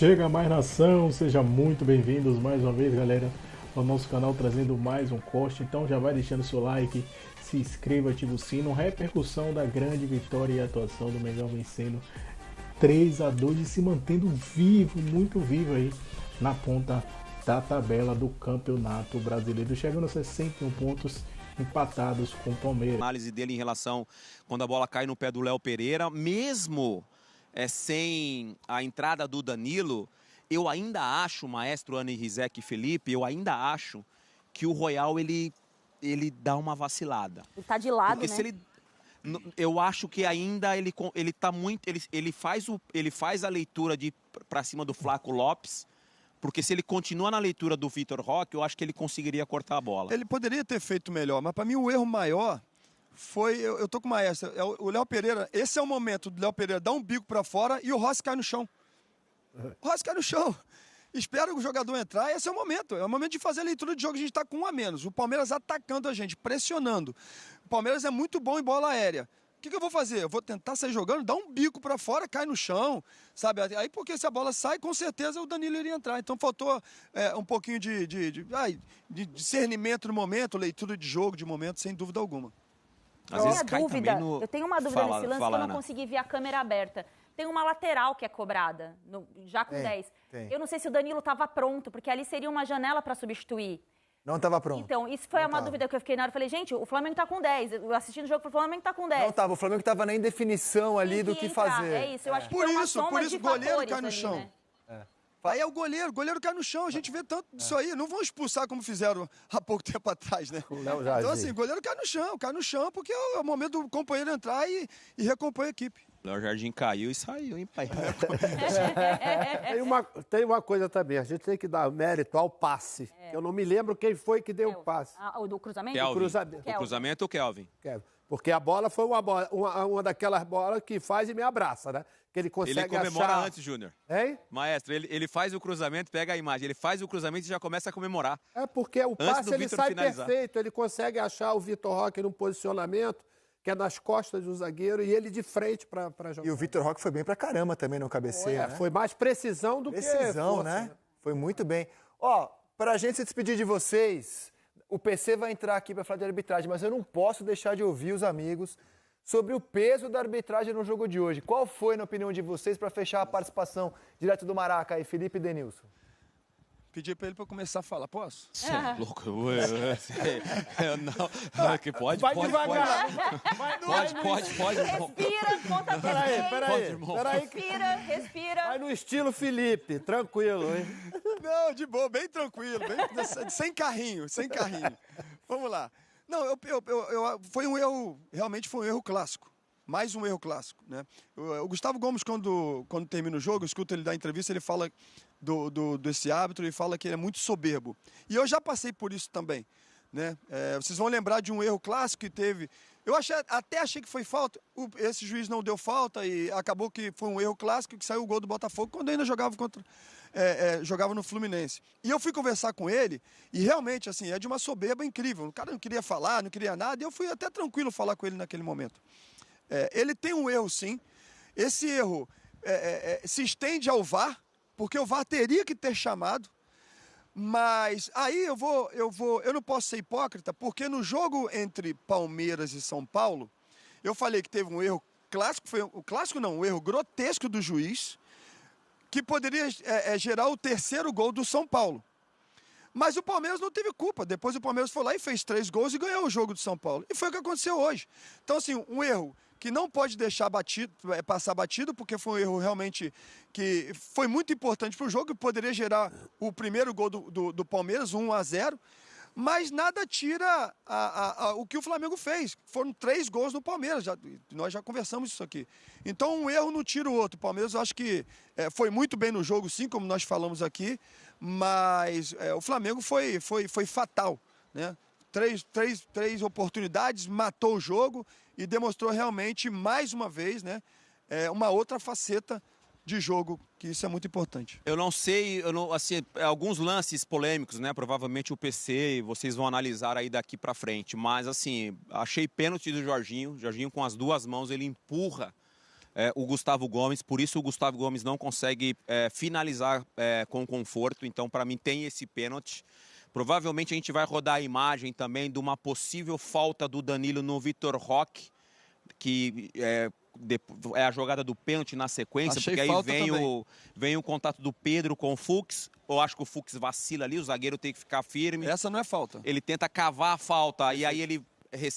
Chega mais nação, sejam muito bem-vindos mais uma vez, galera, ao nosso canal trazendo mais um corte. Então já vai deixando seu like, se inscreva, ativa o sino. Repercussão da grande vitória e atuação do Mengão vencendo 3-2 e se mantendo vivo, muito vivo aí na ponta da tabela do Campeonato Brasileiro, chegando a 61 pontos, empatados com o Palmeiras. A análise dele em relação quando a bola cai no pé do Léo Pereira, mesmo sem a entrada do Danilo, eu ainda acho, maestro Ana Rizek e Felipe, eu ainda acho que o Royal ele dá uma vacilada. Ele tá de lado, porque né? Se ele, eu acho que ainda ele tá muito, ele faz a leitura de para cima do Flaco Lopes. Porque se ele continua na leitura do Vitor Roque, eu acho que ele conseguiria cortar a bola. Ele poderia ter feito melhor, mas para mim o erro maior foi... Eu tô com uma essa. O Léo Pereira, esse é o momento do Léo Pereira dar um bico para fora e o Rossi cai no chão. O Rossi cai no chão. Espera o jogador entrar, esse é o momento. É o momento de fazer a leitura de jogo, a gente está com 1 a menos. O Palmeiras atacando a gente, pressionando. O Palmeiras é muito bom em bola aérea. O que eu vou fazer? Eu vou tentar sair jogando, dar um bico para fora, cai no chão, sabe? Aí porque se a bola sai, com certeza o Danilo iria entrar. Então faltou um pouquinho de discernimento no momento, leitura de jogo de momento, sem dúvida alguma. Às vezes cai dúvida, também no... eu tenho uma dúvida nesse lance que eu não Ana. consegui ver a câmera aberta. Tem uma lateral que é cobrada, já com 10. Eu não sei se o Danilo estava pronto, porque ali seria uma janela para substituir. Não estava pronto. Então, isso foi uma dúvida que eu fiquei na hora. Eu falei, gente, o Flamengo tá com 10. Eu assistindo o jogo, o Flamengo tá com 10. Não estava, o Flamengo estava nem em definição ali do que fazer. É isso, eu acho que Por foi uma isso, soma de o goleiro fatores cai no ali, chão. né? Aí é o goleiro cai no chão, a gente vê tanto disso aí. Não vão expulsar como fizeram há pouco tempo atrás, né? Então assim, o goleiro cai no chão porque é o momento do companheiro entrar e recompor a equipe. O Léo Jardim caiu e saiu, hein, pai? Tem uma coisa também, a gente tem que dar mérito ao passe. Eu não me lembro quem foi que deu o passe. O do cruzamento? Kelvin. cruzamento. O cruzamento ou Kelvin? Porque a bola foi uma daquelas bolas que faz e me abraça, né? Que ele consegue Ele comemora achar... antes, Júnior. Hein? Maestro, ele faz o cruzamento, pega a imagem, ele faz o cruzamento e já começa a comemorar. É porque o Antes passe do ele Vitor sai finalizar. perfeito, ele consegue achar o Vitor Roque num posicionamento que é nas costas do zagueiro e ele de frente para jogar. E o Vitor Roque foi bem pra caramba também no cabeceio, né? Foi mais precisão do que força, né? Foi muito bem. Ó, pra gente se despedir de vocês, o PC vai entrar aqui pra falar de arbitragem, mas eu não posso deixar de ouvir os amigos sobre o peso da arbitragem no jogo de hoje. Qual foi, na opinião de vocês, para fechar a participação direto do Maraca aí, Felipe e Denilson? Pedi pra ele pra eu começar a falar, posso? Você é louco? Não, que pode, Vai pode, devagar. pode. Respira, conta Peraí. Respira. Vai no estilo Felipe, tranquilo, hein? Não, de boa, bem tranquilo, sem carrinho. Vamos lá. Não, foi um erro, realmente foi um erro clássico. Mais um erro clássico, né? O Gustavo Gomes, quando termina o jogo, eu escuto ele dar entrevista, ele fala desse árbitro, ele fala que ele é muito soberbo. E eu já passei por isso também, né? Vocês vão lembrar de um erro clássico que teve... Eu até achei que foi falta, esse juiz não deu falta e acabou que foi um erro clássico que saiu o gol do Botafogo quando ainda jogava jogava no Fluminense. E eu fui conversar com ele e realmente, assim, é de uma soberba incrível. O cara não queria falar, não queria nada, e eu fui até tranquilo falar com ele naquele momento. Ele tem um erro, sim. Esse erro se estende ao VAR, porque o VAR teria que ter chamado, mas aí eu não posso ser hipócrita, porque no jogo entre Palmeiras e São Paulo, eu falei que teve um erro clássico, um erro grotesco do juiz, que poderia gerar o 3º gol do São Paulo. Mas o Palmeiras não teve culpa. Depois o Palmeiras foi lá e fez 3 gols e ganhou o jogo do São Paulo. E foi o que aconteceu hoje. Então, assim, um erro que não pode deixar passar batido, porque foi um erro realmente que foi muito importante para o jogo, e poderia gerar o primeiro gol do Palmeiras, 1-0, mas nada tira o que o Flamengo fez. Foram 3 gols no Palmeiras, nós já conversamos isso aqui. Então um erro não tira o outro. O Palmeiras, eu acho que foi muito bem no jogo, sim, como nós falamos aqui, mas o Flamengo foi fatal, né? Três oportunidades, matou o jogo e demonstrou realmente, mais uma vez, né, uma outra faceta de jogo, que isso é muito importante. Eu não sei, assim, alguns lances polêmicos, né? Provavelmente o PC, vocês vão analisar aí daqui pra frente. Mas, assim, achei pênalti do Jorginho. Jorginho com as 2 mãos, ele empurra o Gustavo Gomes, por isso o Gustavo Gomes não consegue finalizar com conforto, então para mim tem esse pênalti. Provavelmente a gente vai rodar a imagem também de uma possível falta do Danilo no Vitor Roque, que é a jogada do pênalti na sequência, Achei porque aí vem o contato do Pedro com o Fux. Eu acho que o Fux vacila ali, o zagueiro tem que ficar firme. Essa não é falta. Ele tenta cavar a falta, e aí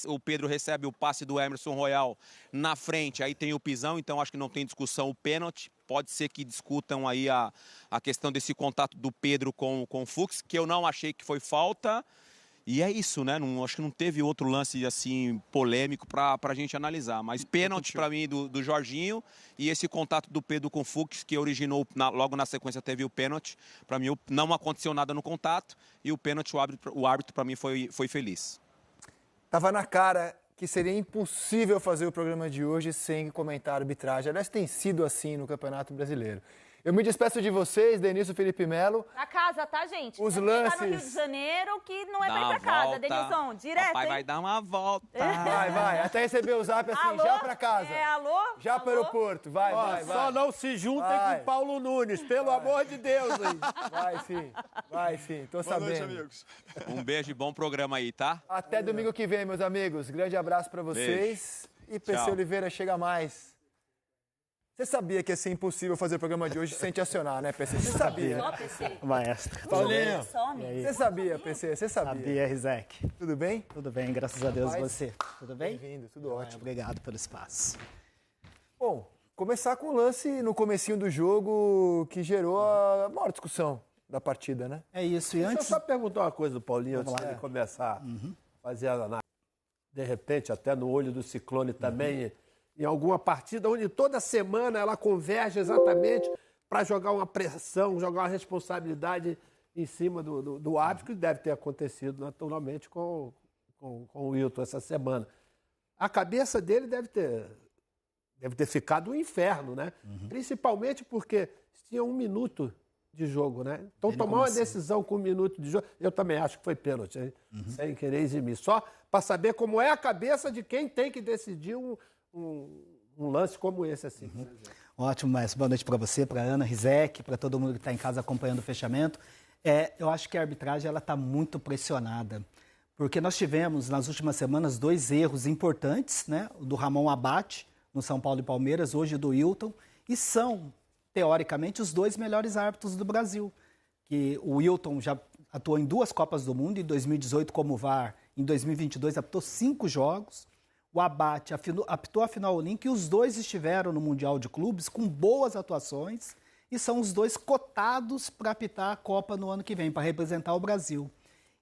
o Pedro recebe o passe do Emerson Royal na frente, aí tem o pisão, então acho que não tem discussão o pênalti. Pode ser que discutam aí a questão desse contato do Pedro com o Fux, que eu não achei que foi falta. E é isso, né? Acho que não teve outro lance assim polêmico para a gente analisar. Mas pênalti para mim do Jorginho e esse contato do Pedro com o Fux, que originou, logo na sequência teve o pênalti. Para mim não aconteceu nada no contato e o pênalti, o árbitro para mim foi feliz. Tava na cara que seria impossível fazer o programa de hoje sem comentar a arbitragem. Aliás, tem sido assim no Campeonato Brasileiro. Eu me despeço de vocês, Denilson Felipe Melo. Pra casa, tá, gente? Os Quem lances... tá no Rio de Janeiro, que não é Dá pra ir uma pra casa, volta. Denilson. Direto, Papai hein? vai dar uma volta. Vai. Até receber o zap assim, Alô? já pra casa. Alô? Já pro aeroporto. Vai. Só não se juntem Vai. com o Paulo Nunes, pelo amor de Deus, hein? Vai sim. Tô Boa noite, sabendo. amigos. Um beijo e bom programa aí, tá? Até domingo que vem, meus amigos. Grande abraço pra vocês. E PC Tchau. Oliveira, chega mais. Você sabia que ia ser impossível fazer o programa de hoje sem te acionar, né, PC? Você sabia. Só, PC. Maestro. Paulinho. Some. Você sabia, PC? Você sabia. Sabia, Rizek. Tudo bem? Tudo bem, graças a Deus. Paz. Você? Tudo bem? Bem-vindo, tudo ótimo. Obrigado pelo espaço. Bom, começar com o lance no comecinho do jogo que gerou a maior discussão da partida, né? É isso. E Deixa eu antes... só perguntar uma coisa do Paulinho antes Vamos lá. de começar a fazer a análise. De repente, até no olho do Ciclone também, em alguma partida onde toda semana ela converge exatamente para jogar uma pressão, jogar uma responsabilidade em cima do árbitro, que deve ter acontecido naturalmente com o Wilton essa semana. A cabeça dele deve ter ficado um inferno, né? Principalmente porque tinha 1 minuto de jogo, né? Então, tomar uma decisão com 1 minuto de jogo, eu também acho que foi pênalti, hein? Sem querer eximir. Só para saber como é a cabeça de quem tem que decidir um lance como esse, assim. Ótimo, mas boa noite para você, para Ana, Rizek, para todo mundo que está em casa acompanhando o fechamento. Eu acho que a arbitragem está muito pressionada, porque nós tivemos, nas últimas semanas, 2 erros importantes, né? O do Ramon Abate, no São Paulo e Palmeiras, hoje do Wilton, e são, teoricamente, os 2 melhores árbitros do Brasil. Que o Wilton já atuou em 2 Copas do Mundo, em 2018 como VAR, em 2022 apitou 5 jogos. O Abate apitou a final olímpica e os 2 estiveram no Mundial de Clubes com boas atuações e são os 2 cotados para apitar a Copa no ano que vem, para representar o Brasil.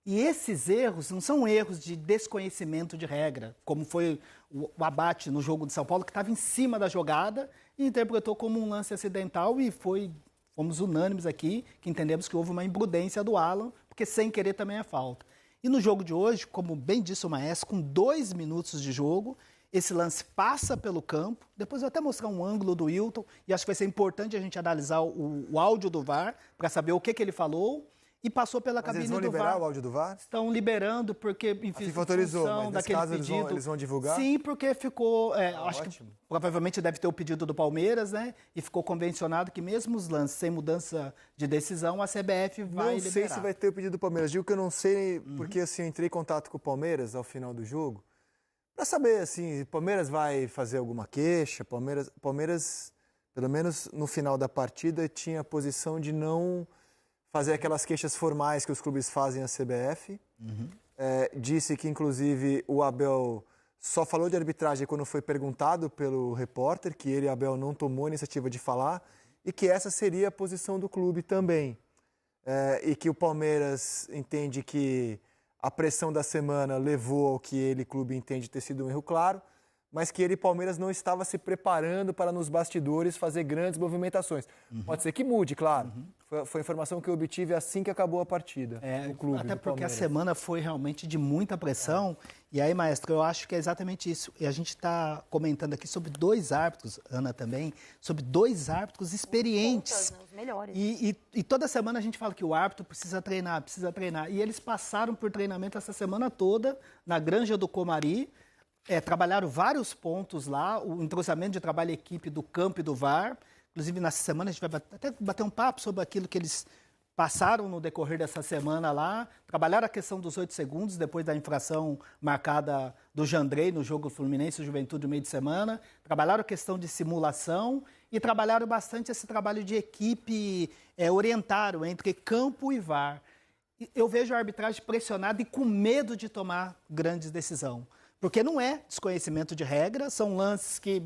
E esses erros não são erros de desconhecimento de regra, como foi o Abate no jogo de São Paulo, que estava em cima da jogada e interpretou como um lance acidental e fomos unânimes aqui, que entendemos que houve uma imprudência do Alan, porque sem querer também é falta. E no jogo de hoje, como bem disse o Maestro, com 2 minutos de jogo, esse lance passa pelo campo. Depois eu vou até mostrar um ângulo do Wilton, e acho que vai ser importante a gente analisar o áudio do VAR, para saber o que ele falou, e passou pela cabine do VAR. Eles vão liberar o áudio do VAR? Estão liberando, porque, enfim, A FIFA autorizou, mas nesse daquele caso pedido. eles vão divulgar? Sim, porque ficou, acho ótimo. que provavelmente deve ter o pedido do Palmeiras, né? E ficou convencionado que mesmo os lances sem mudança de decisão, a CBF vai liberar. Não sei se vai ter o pedido do Palmeiras. Digo que eu não sei, porque assim, eu entrei em contato com o Palmeiras ao final do jogo, para saber, assim, o Palmeiras vai fazer alguma queixa. Palmeiras, pelo menos no final da partida, tinha a posição de não fazer aquelas queixas formais que os clubes fazem à CBF. Disse que, inclusive, o Abel só falou de arbitragem quando foi perguntado pelo repórter, que ele, Abel, não tomou a iniciativa de falar, e que essa seria a posição do clube também. E que o Palmeiras entende que a pressão da semana levou ao que ele, clube, entende ter sido um erro claro, mas que ele, Palmeiras, não estava se preparando para, nos bastidores, fazer grandes movimentações. Pode ser que mude, claro. Foi a informação que eu obtive assim que acabou a partida. No clube, até do porque a Palmeiras. semana foi realmente de muita pressão. E aí, Maestro, eu acho que é exatamente isso. E a gente está comentando aqui sobre 2 árbitros, Ana também, sobre 2 árbitros experientes. Pontas, né? Os melhores. E toda semana a gente fala que o árbitro precisa treinar. E eles passaram por treinamento essa semana toda na Granja do Comari. trabalharam vários pontos lá, o entrosamento de trabalho equipe do campo e do VAR. Inclusive, nessa semana a gente vai até bater um papo sobre aquilo que eles passaram no decorrer dessa semana lá, trabalharam a questão dos 8 segundos, depois da infração marcada do Jandrei no jogo Fluminense e Juventude no meio de semana, trabalharam a questão de simulação e trabalharam bastante esse trabalho de equipe, orientaram entre campo e VAR. Eu vejo a arbitragem pressionada e com medo de tomar grandes decisões, porque não é desconhecimento de regra, são lances que...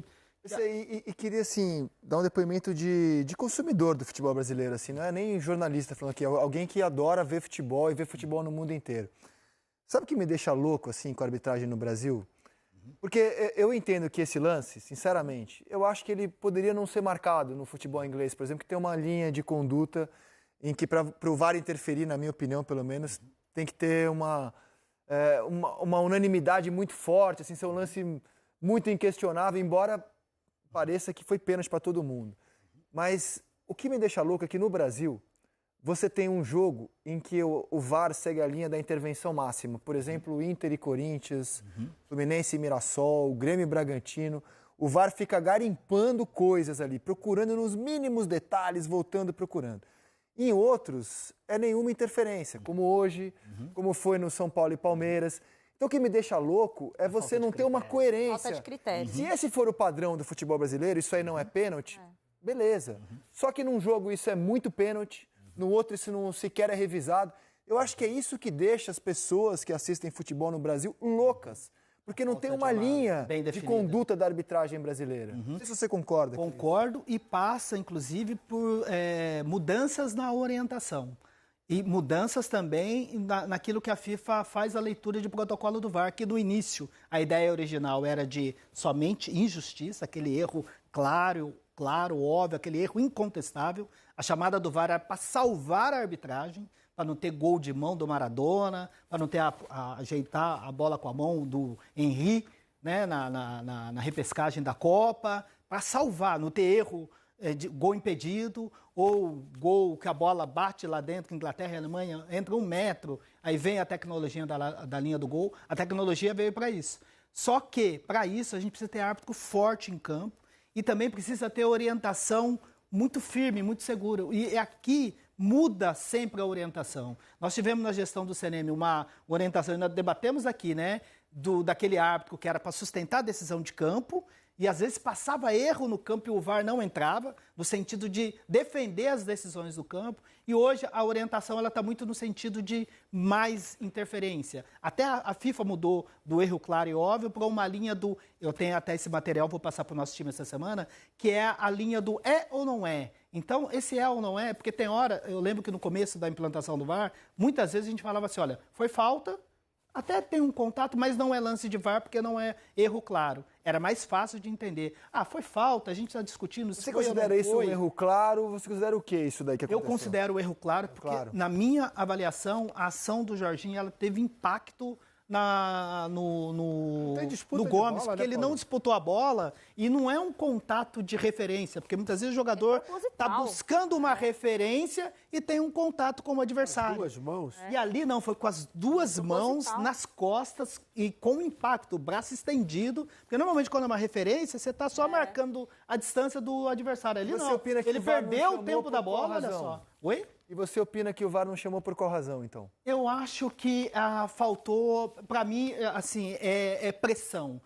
E queria, assim, dar um depoimento de consumidor do futebol brasileiro, assim, não é nem jornalista falando aqui, é alguém que adora ver futebol e ver futebol no mundo inteiro. Sabe o que me deixa louco, assim, com a arbitragem no Brasil? Porque eu entendo que esse lance, sinceramente, eu acho que ele poderia não ser marcado no futebol inglês, por exemplo, que tem uma linha de conduta em que, para o VAR interferir, na minha opinião, pelo menos, tem que ter uma unanimidade muito forte, assim, ser um lance muito inquestionável, embora pareça que foi pênalti para todo mundo. Mas o que me deixa louco é que no Brasil você tem um jogo em que o VAR segue a linha da intervenção máxima. Por exemplo, Inter e Corinthians, Fluminense e Mirassol, Grêmio e Bragantino. O VAR fica garimpando coisas ali, procurando nos mínimos detalhes, voltando procurando. Em outros, é nenhuma interferência, como hoje, como foi no São Paulo e Palmeiras. Então, o que me deixa louco é você não ter uma coerência. Falta de critério. Se esse for o padrão do futebol brasileiro, isso aí não é pênalti, beleza. Só que num jogo isso é muito pênalti, no outro isso não sequer é revisado. Eu acho que é isso que deixa as pessoas que assistem futebol no Brasil loucas. Porque não tem uma linha de conduta da arbitragem brasileira. Não sei se você concorda. Concordo e passa, inclusive, por mudanças na orientação. E mudanças também naquilo que a FIFA faz a leitura de protocolo do VAR, que no início a ideia original era de somente injustiça, aquele erro claro, óbvio, aquele erro incontestável. A chamada do VAR era para salvar a arbitragem, para não ter gol de mão do Maradona, para não ter ajeitar a bola com a mão do Henry, né, na repescagem da Copa, para salvar, não ter erro de gol impedido, ou gol que a bola bate lá dentro, Inglaterra e Alemanha, entra 1 metro, aí vem a tecnologia da linha do gol. A tecnologia veio para isso. Só que, para isso, a gente precisa ter árbitro forte em campo e também precisa ter orientação muito firme, muito segura. E aqui muda sempre a orientação. Nós tivemos na gestão do CNM uma orientação, nós debatemos aqui, né, daquele árbitro que era para sustentar a decisão de campo, e às vezes passava erro no campo e o VAR não entrava, no sentido de defender as decisões do campo. E hoje a orientação está muito no sentido de mais interferência. Até a FIFA mudou do erro claro e óbvio para uma linha do... Eu tenho até esse material, vou passar para o nosso time essa semana, que é a linha do é ou não é. Então, esse é ou não é, porque tem hora... Eu lembro que no começo da implantação do VAR, muitas vezes a gente falava assim, olha, foi falta... Até tem um contato, mas não é lance de VAR, porque não é erro claro. Era mais fácil de entender. Foi falta, a gente está discutindo... Você considera isso um erro claro? Você considera o que isso daí que aconteceu? Eu considero o erro claro, porque na minha avaliação, a ação do Jorginho ela teve impacto no Gomes, porque ele não disputou a bola e não é um contato de referência, porque muitas vezes o jogador está buscando uma referência e tem um contato com o adversário. As 2 mãos. E ali não, foi com as 2 mãos nas costas e com impacto, o braço estendido, porque normalmente quando é uma referência, você está só marcando a distância do adversário. Ali não, ele perdeu o tempo da bola, olha só. Oi? E você opina que o VAR não chamou por qual razão, então? Eu acho que faltou, para mim, assim, pressão.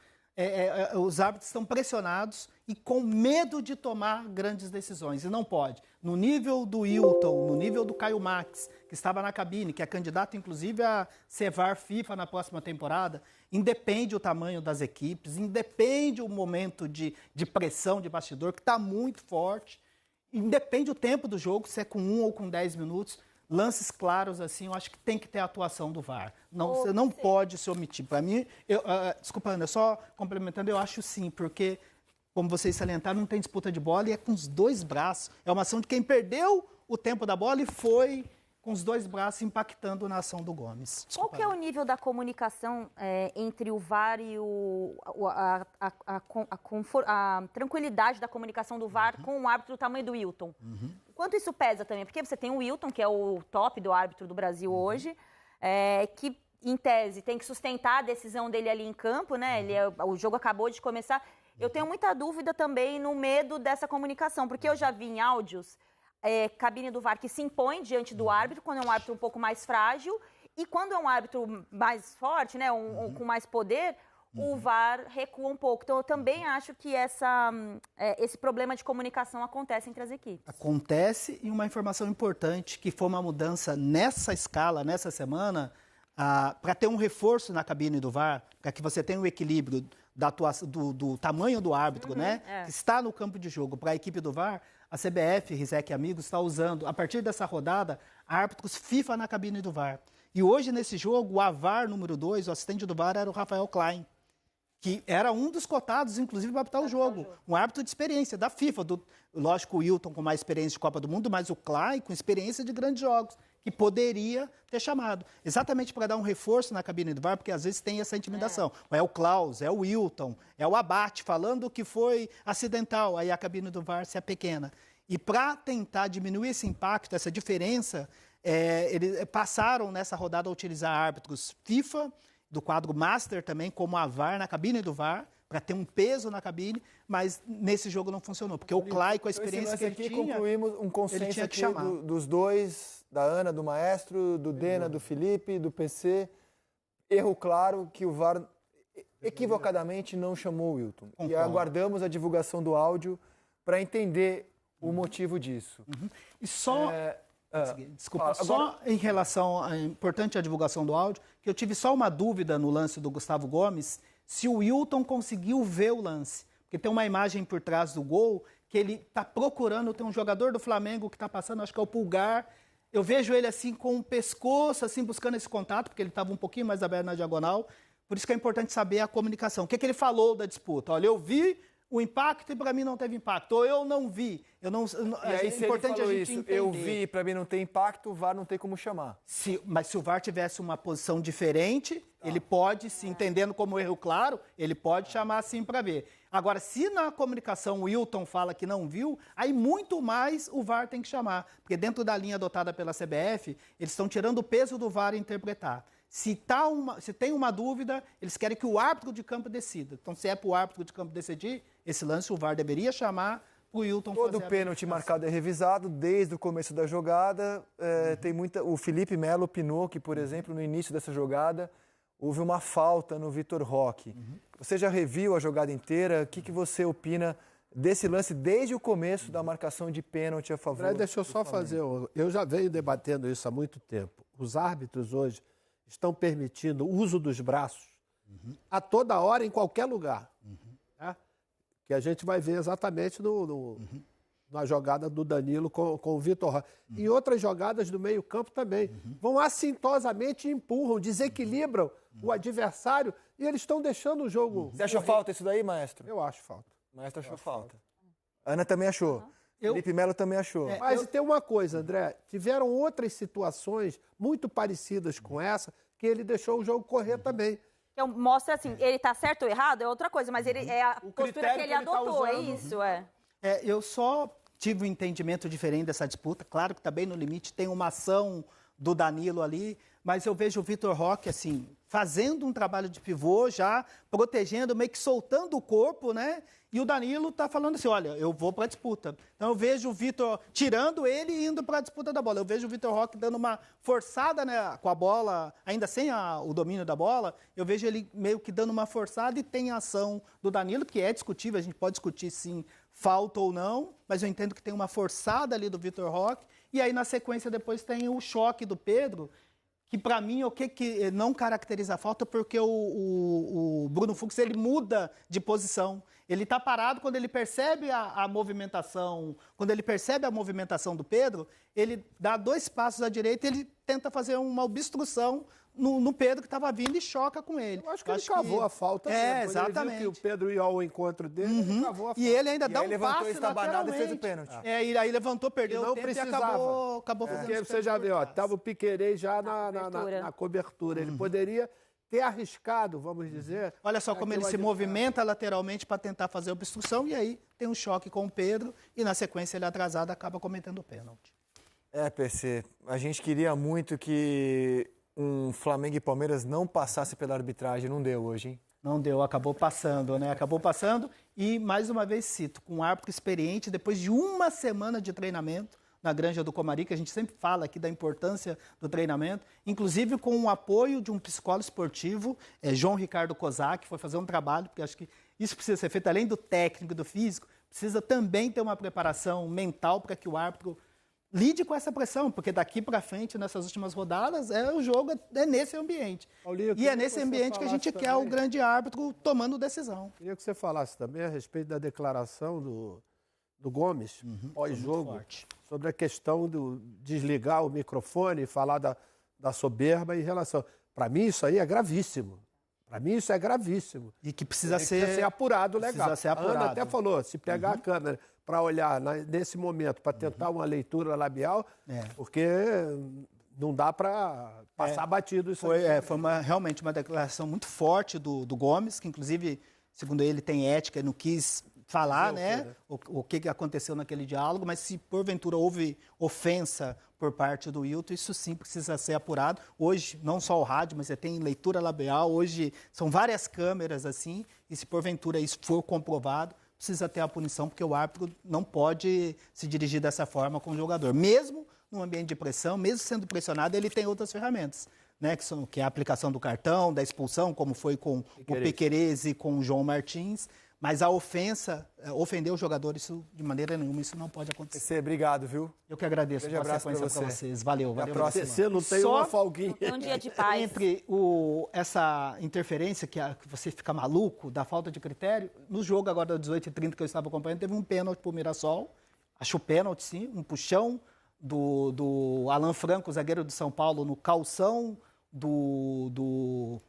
Os árbitros estão pressionados e com medo de tomar grandes decisões, e não pode. No nível do Hilton, no nível do Caio Max, que estava na cabine, que é candidato, inclusive, a ser VAR FIFA na próxima temporada, independe o tamanho das equipes, independe o momento de pressão de bastidor, que está muito forte. Independe o tempo do jogo, se é com 1 ou com 10 minutos, lances claros assim, eu acho que tem que ter a atuação do VAR. Você não pode se omitir. Para mim, desculpa, Ana, só complementando, eu acho sim, porque, como vocês salientaram, não tem disputa de bola e é com os 2 braços. É uma ação de quem perdeu o tempo da bola e foi com os 2 braços impactando na ação do Gomes. Desculpa, qual que é o nível da comunicação entre o VAR e a tranquilidade da comunicação do VAR com o árbitro do tamanho do Wilton? Quanto isso pesa também? Porque você tem o Wilton, que é o top do árbitro do Brasil hoje, que em tese, tem que sustentar a decisão dele ali em campo, né? O jogo acabou de começar. Eu tenho muita dúvida também no medo dessa comunicação, porque eu já vi em áudios cabine do VAR que se impõe diante do árbitro, quando é um árbitro um pouco mais frágil, e quando é um árbitro mais forte, né, com mais poder, o VAR recua um pouco. Então, eu também acho que esse problema de comunicação acontece entre as equipes. Acontece, e uma informação importante, que foi uma mudança nessa escala, nessa semana, para ter um reforço na cabine do VAR, para que você tenha um equilíbrio do tamanho do árbitro, né, que está no campo de jogo, para a equipe do VAR, a CBF, Rizek e amigos, está usando, a partir dessa rodada, árbitros FIFA na cabine do VAR. E hoje, nesse jogo, o AVAR número 2, o assistente do VAR, era o Rafael Klein, que era um dos cotados, inclusive, para apitar o jogo. Um árbitro de experiência da FIFA. Lógico, o Wilton com mais experiência de Copa do Mundo, mas o Klein com experiência de grandes jogos, que poderia ter chamado. Exatamente para dar um reforço na cabine do VAR, porque às vezes tem essa intimidação. É o Klaus, é o Wilton, é o Abate, falando que foi acidental, aí a cabine do VAR se apequena. E para tentar diminuir esse impacto, essa diferença, eles passaram nessa rodada a utilizar árbitros FIFA, do quadro Master também, como a VAR, na cabine do VAR, para ter um peso na cabine, mas nesse jogo não funcionou, porque o Clay, com a experiência que ele tinha, concluímos um consenso aqui dos dois, da Ana, do Maestro, do Dena, do Felipe, do PC. Erro claro que o VAR equivocadamente não chamou o Wilton. Concordo. E aguardamos a divulgação do áudio para entender o motivo disso. E só... Desculpa, só em relação a importante a divulgação do áudio, que eu tive só uma dúvida no lance do Gustavo Gomes, se o Wilton conseguiu ver o lance. Porque tem uma imagem por trás do gol que ele está procurando, tem um jogador do Flamengo que está passando, acho que é o Pulgar. Eu vejo ele assim com o pescoço, assim, buscando esse contato, porque ele estava um pouquinho mais aberto na diagonal. Por isso que é importante saber a comunicação. O que ele falou da disputa? Olha, eu vi o impacto e para mim não teve impacto. Ou eu não vi. E aí, é importante a gente entender. Eu vi e para mim não tem impacto, o VAR não tem como chamar. Mas se o VAR tivesse uma posição diferente, ele pode, se entendendo como erro claro, ele pode chamar assim para ver. Agora, se na comunicação o Wilton fala que não viu, aí muito mais o VAR tem que chamar. Porque dentro da linha adotada pela CBF, eles estão tirando o peso do VAR interpretar. Se tem uma dúvida, eles querem que o árbitro de campo decida. Então, se é para o árbitro de campo decidir, esse lance o VAR deveria chamar para o Wilton fazer. Todo pênalti marcado é revisado desde o começo da jogada. O Felipe Melo opinou que, por exemplo, no início dessa jogada, houve uma falta no Vitor Roque. Você já reviu a jogada inteira? O que você opina desse lance desde o começo da marcação de pênalti a favor? Deixa eu só fazer... Eu já venho debatendo isso há muito tempo. Os árbitros hoje estão permitindo o uso dos braços a toda hora, em qualquer lugar. Tá? Que a gente vai ver exatamente na jogada do Danilo com o Vitor Roque. E outras jogadas do meio campo também. Vão assintosamente e empurram, desequilibram o adversário e eles estão deixando o jogo... Você achou falta isso daí, Maestro? Eu acho falta. O Maestro achou falta. Ana também achou. Felipe Melo também achou. Mas tem uma coisa, André, tiveram outras situações muito parecidas com essa, que ele deixou o jogo correr também. Então, mostra assim, ele tá certo ou errado é outra coisa, mas ele é a postura que ele adotou, é isso, eu só tive um entendimento diferente dessa disputa, claro que tá bem no limite, tem uma ação do Danilo ali, mas eu vejo o Vitor Roque, assim, fazendo um trabalho de pivô já, protegendo, meio que soltando o corpo, né? E o Danilo tá falando assim, olha, eu vou para a disputa. Então eu vejo o Vitor tirando ele e indo para a disputa da bola. Eu vejo o Vitor Roque dando uma forçada, né, com a bola, ainda sem o domínio da bola. Eu vejo ele meio que dando uma forçada e tem a ação do Danilo, que é discutível, a gente pode discutir sim, falta ou não, mas eu entendo que tem uma forçada ali do Vitor Roque. E aí na sequência depois tem o choque do Pedro, que para mim o que não caracteriza a falta, porque o Bruno Fux ele muda de posição. Ele está parado quando ele percebe a movimentação, quando ele percebe a movimentação do Pedro, ele dá 2 passos à direita e ele tenta fazer uma obstrução no Pedro que estava vindo e choca com ele. Eu acho que ele cavou a falta. Exatamente. Ele viu que o Pedro ia ao encontro dele, ele cavou a falta. E ele ainda dá um levantou passe estabanado e fez o pênalti. E aí levantou, perdeu o tempo precisava. E acabou fazendo porque você já viu, estava o Piquerez já na cobertura. Ele poderia ter arriscado, vamos dizer. Olha só como ele se movimenta lateralmente para tentar fazer a obstrução e aí tem um choque com o Pedro e na sequência ele atrasado acaba cometendo o pênalti. PC, a gente queria muito que um Flamengo e Palmeiras não passasse pela arbitragem. Não deu hoje, hein? Não deu, acabou passando, né? Acabou passando e, mais uma vez, cito, com um árbitro experiente, depois de uma semana de treinamento na Granja do Comari, que a gente sempre fala aqui da importância do treinamento, inclusive com o apoio de um psicólogo esportivo, João Ricardo Kozak, que foi fazer um trabalho, porque acho que isso precisa ser feito, além do técnico e do físico, precisa também ter uma preparação mental para que o árbitro lide com essa pressão, porque daqui para frente, nessas últimas rodadas, o jogo é nesse ambiente. Paulinho, e é nesse ambiente que a gente quer o grande árbitro tomando decisão. Queria que você falasse também a respeito da declaração do Gomes, pós-jogo, sobre a questão do desligar o microfone e falar da soberba em relação... Para mim, isso aí é gravíssimo. Para mim, isso é gravíssimo. E que precisa ser apurado legal. Precisa ser apurado. A Ana até falou, se pegar a câmera para olhar nesse momento, para tentar uma leitura labial, porque não dá para passar batido isso aí. Foi realmente uma declaração muito forte do Gomes, que inclusive, segundo ele, tem ética e não quis falar, o que aconteceu naquele diálogo, mas se porventura houve ofensa por parte do Wilton, isso sim precisa ser apurado. Hoje, não só o rádio, mas você tem leitura labial, hoje são várias câmeras assim, e se porventura isso for comprovado, precisa ter a punição, porque o árbitro não pode se dirigir dessa forma com o jogador. Mesmo num ambiente de pressão, mesmo sendo pressionado, ele tem outras ferramentas, né, que é a aplicação do cartão, da expulsão, como foi com o Pequerez e com o João Martins. Mas a ofensa, ofender o jogador, isso de maneira nenhuma, isso não pode acontecer. PC, obrigado, viu? Eu que agradeço pela sequência para vocês. Valeu. Você não tem uma folguinha. Um dia de paz. Entre essa interferência, que você fica maluco, da falta de critério, no jogo agora das 18h30 que eu estava acompanhando, teve um pênalti para o Mirassol. Acho pênalti, sim, um puxão do Alan Franco, zagueiro do São Paulo, no calção do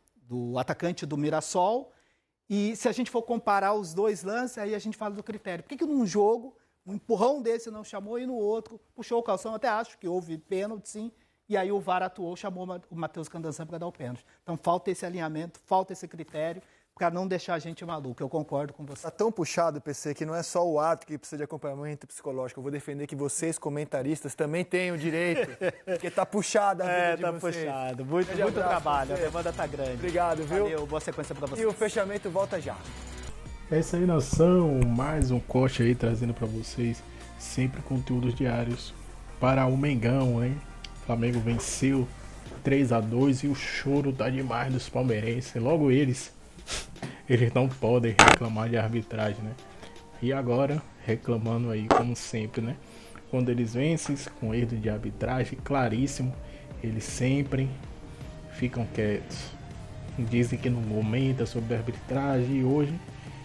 atacante do Mirassol. E se a gente for comparar os dois lances, aí a gente fala do critério. Por que num jogo, um empurrão desse não chamou e no outro puxou o calção? Até acho que houve pênalti, sim. E aí o VAR atuou, chamou o Matheus Candansan para dar o pênalti. Então falta esse alinhamento, falta esse critério para não deixar a gente maluco. Eu concordo com você. Está tão puxado, PC, que não é só o árbitro que precisa de acompanhamento psicológico. Eu vou defender que vocês, comentaristas, também têm o direito, porque está puxada a vida de vocês. Puxado. Muito trabalho. A demanda está grande. Obrigado, viu? Valeu, boa sequência para vocês. E o fechamento volta já. É isso aí, nação. Mais um corte aí trazendo para vocês sempre conteúdos diários para o Mengão, hein? O Flamengo venceu 3-2 e o choro tá demais dos palmeirenses. Logo eles não podem reclamar de arbitragem, né? E agora, reclamando aí, como sempre, né? Quando eles vencem com erro de arbitragem claríssimo, eles sempre ficam quietos. Dizem que não comenta sobre a arbitragem e hoje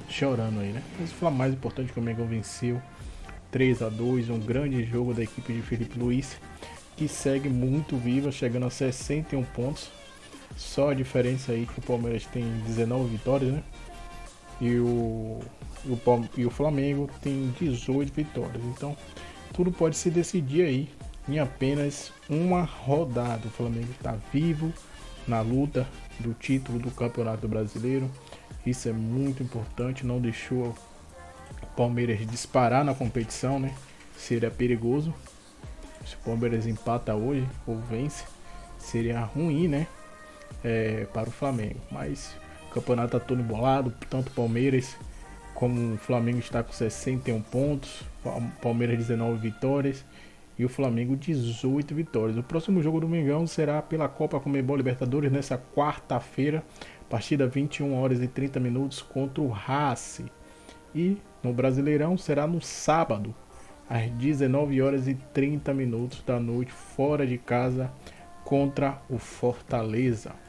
chorando aí, né? Mas o mais importante que o Mengão venceu 3-2, um grande jogo da equipe de Felipe Luiz, que segue muito viva, chegando a 61 pontos. Só a diferença aí que o Palmeiras tem 19 vitórias, né? E o Flamengo tem 18 vitórias. Então, tudo pode se decidir aí em apenas uma rodada. O Flamengo está vivo na luta do título do Campeonato Brasileiro. Isso é muito importante. Não deixou o Palmeiras disparar na competição, né? Seria perigoso. Se o Palmeiras empata hoje ou vence, seria ruim, né? Para o Flamengo, mas o campeonato está todo embolado, tanto o Palmeiras como o Flamengo está com 61 pontos, o Palmeiras 19 vitórias e o Flamengo 18 vitórias. O próximo jogo do Mengão será pela Copa Conmebol Libertadores nessa quarta-feira, partida 21h30 contra o Racing, e no Brasileirão será no sábado às 19h30 da noite, fora de casa, contra o Fortaleza.